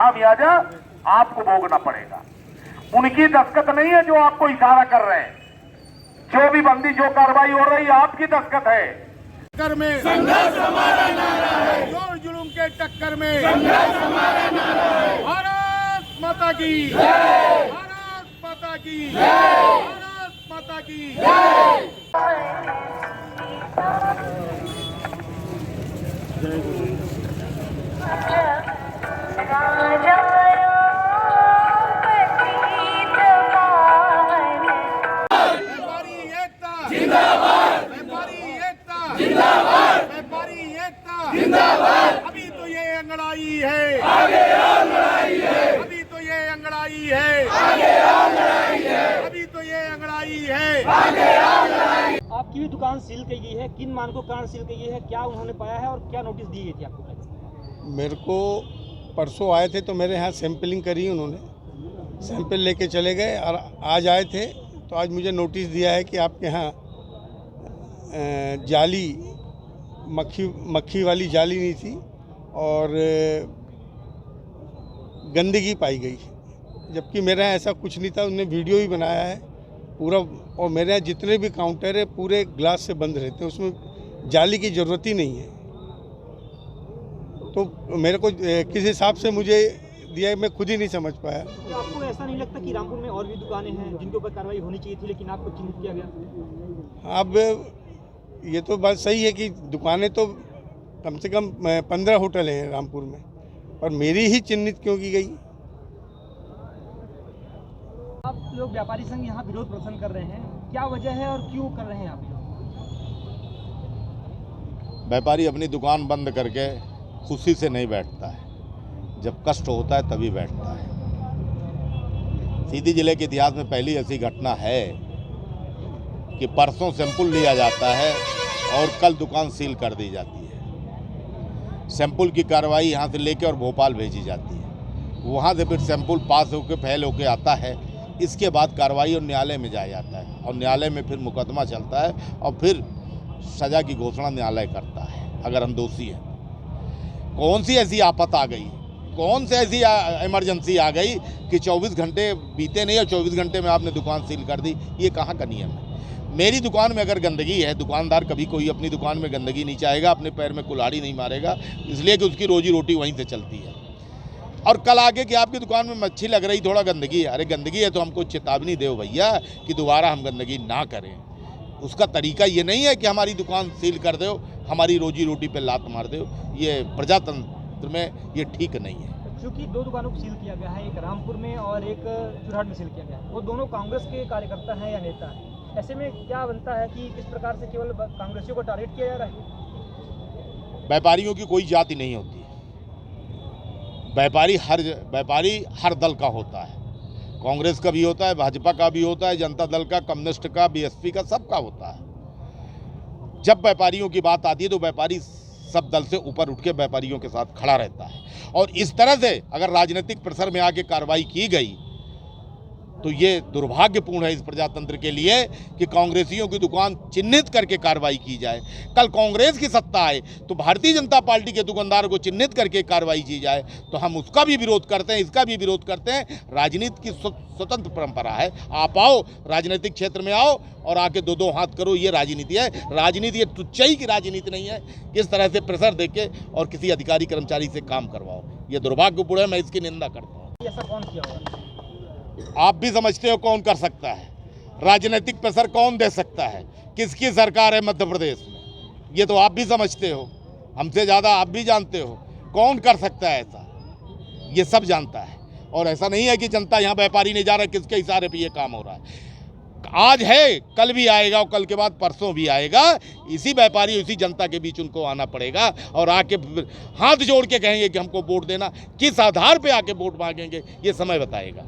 खामियाजा आपको भोगना पड़ेगा। उनकी दस्तखत नहीं है जो आपको इशारा कर रहे हैं। जो भी बंदी जो कार्रवाई हो रही है आपकी दस्तखत है। टक्कर में संघर्ष हमारा नारा है, जोर जुलूम के टक्कर में संघर्ष हमारा नारा है। भारत माता की जय, भारत माता की जय, भारत माता की जय। व्यापारी एकता जिंदाबाद, व्यापारी एकता जिंदाबाद, व्यापारी एकता जिंदाबाद। अभी तो ये अंगड़ाई है, आगे और लड़ाई है। अभी तो ये अंगड़ाई है, आगे और लड़ाई है। अभी तो ये अंगड़ाई है, आगे और लड़ाई। आपकी भी दुकान सील की गई है, किन मानकों के कारण सील की गई है, क्या उन्होंने पाया है और क्या नोटिस दी गई थी आपको? मेरे को परसों आए थे तो मेरे यहाँ सैंपलिंग करी उन्होंने, सैंपल लेके चले गए और आज आए थे तो आज मुझे नोटिस दिया है कि आपके यहाँ जाली मक्खी वाली जाली नहीं थी और गंदगी पाई गई, जबकि मेरे यहाँ ऐसा कुछ नहीं था। उन्होंने वीडियो भी बनाया है पूरा, और मेरे यहाँ जितने भी काउंटर है पूरे ग्लास से बंद रहते हैं, उसमें जाली की ज़रूरत ही नहीं है। तो मेरे को किस हिसाब से मुझे दिया मैं खुद ही नहीं समझ पाया। तो आपको ऐसा नहीं लगता कि रामपुर में और भी दुकानें हैं जिनके ऊपर कार्रवाई होनी चाहिए थी लेकिन आपको चिन्हित किया गया? अब ये तो बात सही है कि दुकानें तो कम से कम 15 होटल हैं रामपुर में, और मेरी ही चिन्हित क्यों की गई? आप लोग व्यापारी संघ यहाँ विरोध प्रदर्शन कर रहे हैं, क्या वजह है और क्यों कर रहे हैं आप लोग? व्यापारी अपनी दुकान बंद करके खुशी से नहीं बैठता है, जब कष्ट होता है तभी बैठता है। सीधी जिले के इतिहास में पहली ऐसी घटना है कि परसों सैंपल लिया जाता है और कल दुकान सील कर दी जाती है। सैंपल की कार्रवाई यहाँ से लेकर और भोपाल भेजी जाती है, वहाँ से फिर सैंपल पास होकर फैल होकर आता है। इसके बाद कार्रवाई और न्यायालय में जाया जाता है और न्यायालय में फिर मुकदमा चलता है और फिर सज़ा की घोषणा न्यायालय करता है अगर हम दोषी हैं। कौन सी ऐसी आफत आ गई, कौन सी ऐसी इमरजेंसी आ गई कि 24 घंटे बीते नहीं और 24 घंटे में आपने दुकान सील कर दी? ये कहाँ का नियम है? मेरी दुकान में अगर गंदगी है, दुकानदार कभी कोई अपनी दुकान में गंदगी नहीं चाहेगा, अपने पैर में कुल्हाड़ी नहीं मारेगा, इसलिए कि उसकी रोजी रोटी वहीं से चलती है। और कल आगे कि आपकी दुकान में मच्छी लग रही, थोड़ा गंदगी है, अरे गंदगी है तो हमको चेतावनी दो भैया कि दोबारा हम गंदगी ना करें। उसका तरीका ये नहीं है कि हमारी दुकान सील कर दो, हमारी रोजी रोटी पे लात मार दो। ये प्रजातंत्र में ये ठीक नहीं है। क्योंकि दो दुकानों को सील किया गया है, एक रामपुर में और एक चुरहट में सील किया गया है, वो दोनों कांग्रेस के कार्यकर्ता हैं या नेता हैं। ऐसे में क्या बनता है कि किस प्रकार से केवल कांग्रेसियों को टारगेट किया जा रहा है? व्यापारियों की कोई जाति नहीं होती, व्यापारी हर दल का होता है। कांग्रेस का भी होता है, भाजपा का भी होता है, जनता दल का, कम्युनिस्ट का, बीएसपी का, सबका होता है। जब व्यापारियों की बात आती है तो व्यापारी सब दल से ऊपर उठ के व्यापारियों के साथ खड़ा रहता है। और इस तरह से अगर राजनीतिक प्रेशर में आके कार्रवाई की गई तो ये दुर्भाग्यपूर्ण है इस प्रजातंत्र के लिए कि कांग्रेसियों की दुकान चिन्हित करके कार्रवाई की जाए। कल कांग्रेस की सत्ता आए तो भारतीय जनता पार्टी के दुकानदार को चिन्हित करके कार्रवाई की जाए, तो हम उसका भी विरोध करते हैं, इसका भी विरोध करते हैं। राजनीति की स्वतंत्र परंपरा है, आप आओ राजनीतिक क्षेत्र में आओ और आके दो हाथ करो, ये राजनीति है। राजनीति ये टुच्चाई की राजनीति नहीं है, किस तरह से प्रेशर देके और किसी अधिकारी कर्मचारी से काम करवाओ, ये दुर्भाग्यपूर्ण है। मैं इसकी निंदा करता हूँ। ऐसा कौन किया होगा? आप भी समझते हो कौन कर सकता है? राजनीतिक प्रेशर कौन दे सकता है? किसकी सरकार है मध्य प्रदेश में? ये तो आप भी समझते हो, हमसे ज़्यादा आप भी जानते हो कौन कर सकता है ऐसा। ये सब जानता है। और ऐसा नहीं है कि जनता यहाँ व्यापारी नहीं जा रहा, किसके इशारे पे ये काम हो रहा है। आज है, कल भी आएगा और कल के बाद परसों भी आएगा। इसी व्यापारी इसी जनता के बीच उनको आना पड़ेगा और आके हाथ जोड़ के कहेंगे कि हमको वोट देना। किस आधार पे आके वोट मांगेंगे ये समय बताएगा।